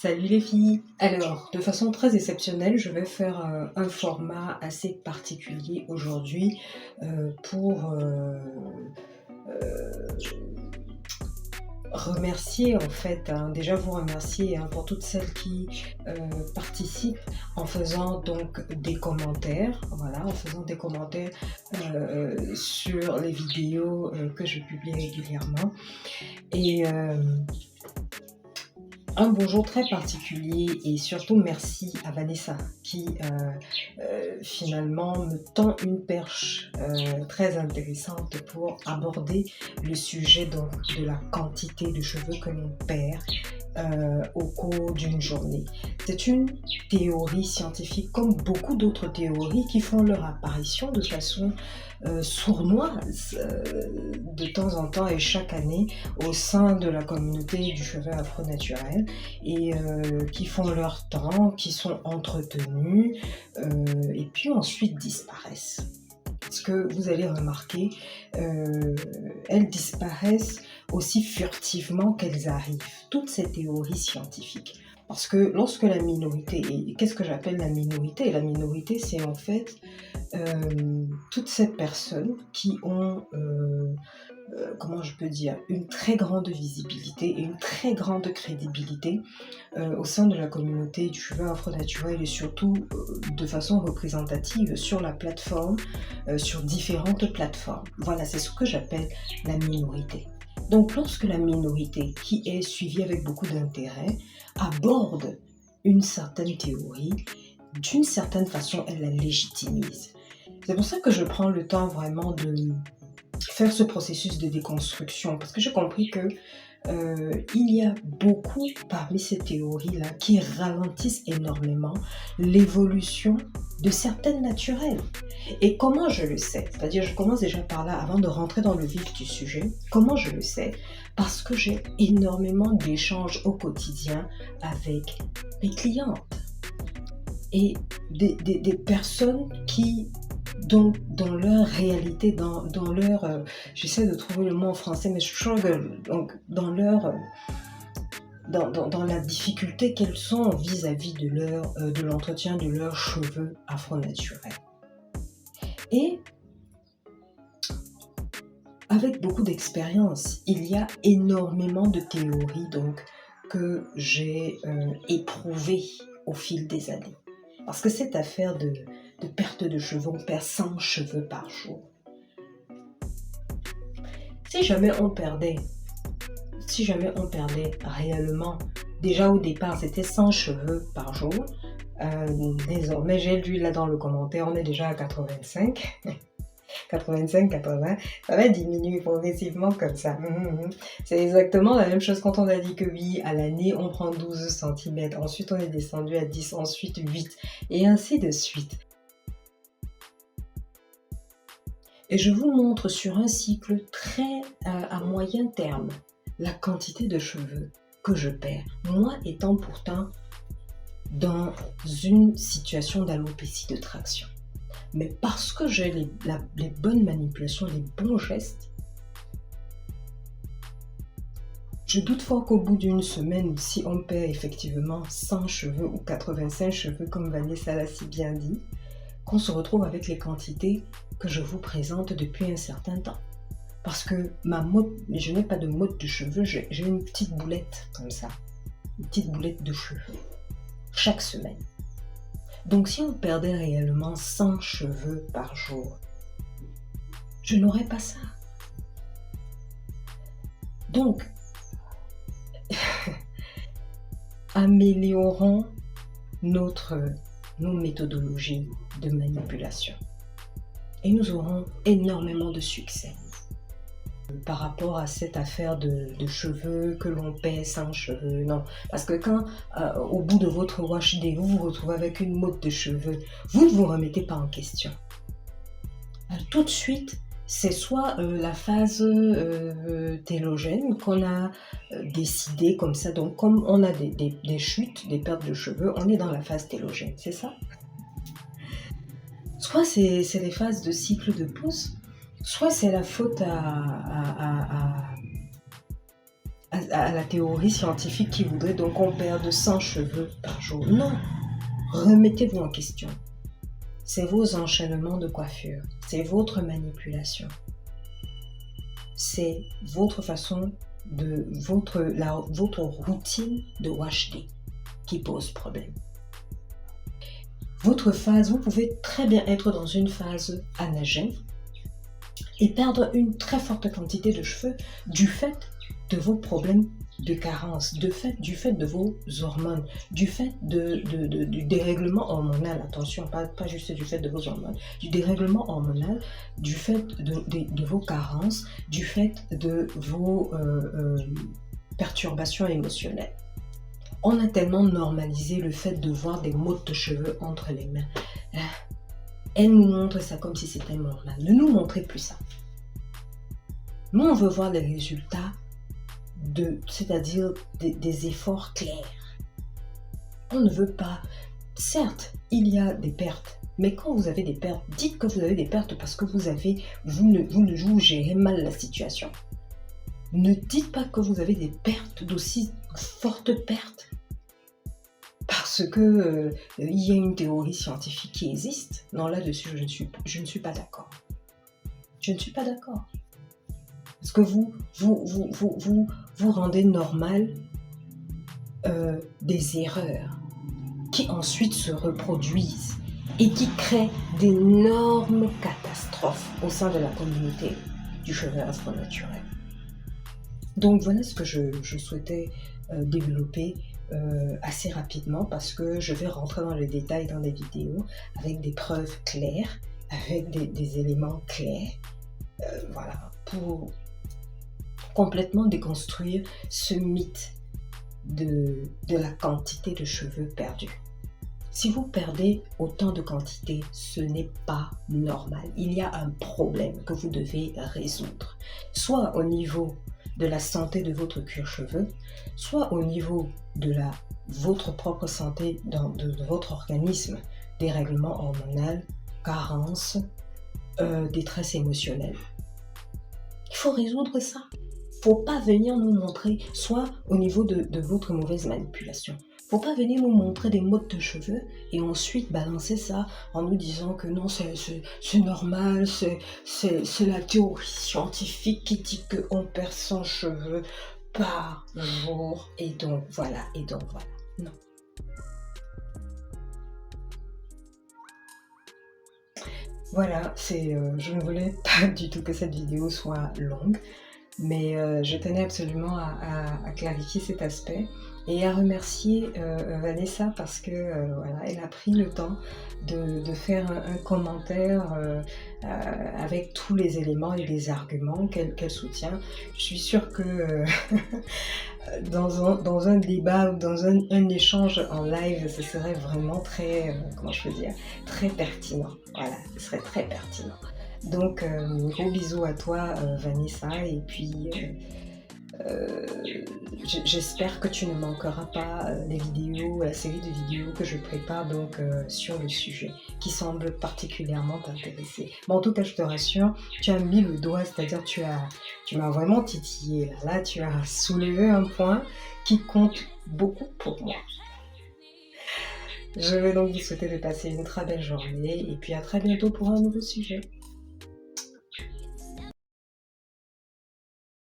Salut les filles! Alors, de façon très exceptionnelle, je vais faire un format assez particulier aujourd'hui pour euh, remercier en fait, déjà vous remercier pour toutes celles qui euh, participent en faisant donc des commentaires, voilà, en faisant des commentaires sur les vidéos que je publie régulièrement. Et un bonjour très particulier et surtout merci à Vanessa qui finalement me tend une perche très intéressante pour aborder le sujet donc de la quantité de cheveux que l'on perd au cours d'une journée. C'est une théorie scientifique comme beaucoup d'autres théories qui font leur apparition de façon sournoise de temps en temps et chaque année au sein de la communauté du cheveu afro-naturel et qui font leur temps, qui sont entretenus et puis ensuite disparaissent. Ce que vous allez remarquer, elles disparaissent aussi furtivement qu'elles arrivent. Toutes ces théories scientifiques. Parce que lorsque la minorité, et qu'est-ce que j'appelle la minorité? La minorité, c'est en fait toutes ces personnes qui ont comment je peux dire, une très grande visibilité et une très grande crédibilité au sein de la communauté du cheveu afro-naturel et surtout de façon représentative sur la plateforme, sur différentes plateformes. Voilà, c'est ce que j'appelle la minorité. Donc lorsque la minorité, qui est suivie avec beaucoup d'intérêt, aborde une certaine théorie, d'une certaine façon, elle la légitimise. C'est pour ça que je prends le temps vraiment de faire ce processus de déconstruction parce que j'ai compris que il y a beaucoup parmi ces théories-là qui ralentissent énormément l'évolution de certaines naturelles. Et comment je le sais? C'est-à-dire, je commence déjà par là avant de rentrer dans le vif du sujet. Comment je le sais? Parce que j'ai énormément d'échanges au quotidien avec mes clientes et des personnes qui donc dans leur réalité, dans leur... j'essaie de trouver le mot en français, mais je struggle. Donc dans leur... dans la difficulté qu'elles sont vis-à-vis de l'entretien de leurs cheveux afro-naturels. Et avec beaucoup d'expérience, il y a énormément de théories donc, que j'ai éprouvées au fil des années. Parce que cette affaire de perte de cheveux, on perd 100 cheveux par jour. Si jamais on perdait réellement, déjà au départ c'était 100 cheveux par jour, désormais j'ai lu là dans le commentaire, on est déjà à 85. 85, 80, ça va diminuer progressivement comme ça. C'est exactement la même chose quand on a dit que oui, à l'année, on prend 12 cm, ensuite on est descendu à 10, ensuite 8, et ainsi de suite. Et je vous montre sur un cycle très à moyen terme la quantité de cheveux que je perds, moi étant pourtant dans une situation d'alopécie de traction. Mais parce que j'ai les bonnes manipulations, les bons gestes, je doute fort qu'au bout d'une semaine, si on perd effectivement 100 cheveux ou 85 cheveux, comme Vanessa l'a si bien dit, qu'on se retrouve avec les quantités que je vous présente depuis un certain temps. Parce que je n'ai pas de mode de cheveux, j'ai une petite boulette comme ça, une petite boulette de cheveux, chaque semaine. Donc si on perdait réellement 100 cheveux par jour, je n'aurais pas ça. Donc, améliorons nos méthodologies de manipulation et nous aurons énormément de succès. Par rapport à cette affaire de cheveux, que l'on paie sans cheveux, non. Parce que quand, au bout de votre wash day, vous vous retrouvez avec une mode de cheveux, vous ne vous remettez pas en question. Tout de suite, c'est soit la phase télogène qu'on a décidé comme ça. Donc, comme on a des chutes, des pertes de cheveux, on est dans la phase télogène, c'est ça? Soit c'est les phases de cycle de pousse, soit c'est la faute à la théorie scientifique qui voudrait donc qu'on perde 100 cheveux par jour. Non, remettez-vous en question. C'est vos enchaînements de coiffure, c'est votre manipulation, c'est votre façon de votre routine de wash day qui pose problème. Votre phase, vous pouvez très bien être dans une phase anagène et perdre une très forte quantité de cheveux du fait de vos problèmes de carence, du fait de vos hormones, du fait du dérèglement hormonal, attention, pas juste du fait de vos hormones, du dérèglement hormonal, du fait de vos carences, du fait de vos perturbations émotionnelles. On a tellement normalisé le fait de voir des mottes de cheveux entre les mains. Elle nous montre ça comme si c'était normal. Ne nous montrez plus ça. Nous, on veut voir les résultats, c'est-à-dire des efforts clairs. On ne veut pas... Certes, il y a des pertes, mais quand vous avez des pertes, dites que vous avez des pertes parce que vous gérez mal la situation. Ne dites pas que vous avez des pertes, d'aussi fortes pertes, parce que il y a une théorie scientifique qui existe. Non, là-dessus, je ne suis pas d'accord. Je ne suis pas d'accord. Parce que vous rendez normal des erreurs qui ensuite se reproduisent et qui créent d'énormes catastrophes au sein de la communauté du cheveu afro-naturel. Donc voilà ce que je souhaitais développer assez rapidement parce que je vais rentrer dans les détails dans des vidéos avec des preuves claires, avec des éléments clairs, voilà, pour complètement déconstruire ce mythe de la quantité de cheveux perdus. Si vous perdez autant de quantité, ce n'est pas normal. Il y a un problème que vous devez résoudre, soit au niveau de la santé de votre cuir-cheveux, soit au niveau de votre propre santé de votre organisme, dérèglement hormonal, carence, détresse émotionnelle. Il faut résoudre ça. Il ne faut pas venir nous montrer, soit au niveau de votre mauvaise manipulation. Il ne faut pas venir nous montrer des mottes de cheveux et ensuite balancer ça en nous disant que non, c'est normal, c'est la théorie scientifique qui dit qu'on perd 100 cheveux par jour. Et donc voilà. Non. Voilà, je ne voulais pas du tout que cette vidéo soit longue. Mais je tenais absolument à clarifier cet aspect et à remercier Vanessa parce que voilà, elle a pris le temps de faire un commentaire avec tous les éléments et les arguments qu'elle soutient. Je suis sûre que dans un débat ou dans un échange en live, ce serait vraiment très, très pertinent. Voilà, ce serait très pertinent. Donc, gros bisous à toi, Vanessa, et puis j'espère que tu ne manqueras pas la série de vidéos que je prépare donc sur le sujet, qui semble particulièrement t'intéresser. Mais en tout cas, je te rassure, tu as mis le doigt, c'est-à-dire tu m'as vraiment titillé. Là, tu as soulevé un point qui compte beaucoup pour moi. Je vais donc vous souhaiter de passer une très belle journée, et puis à très bientôt pour un nouveau sujet.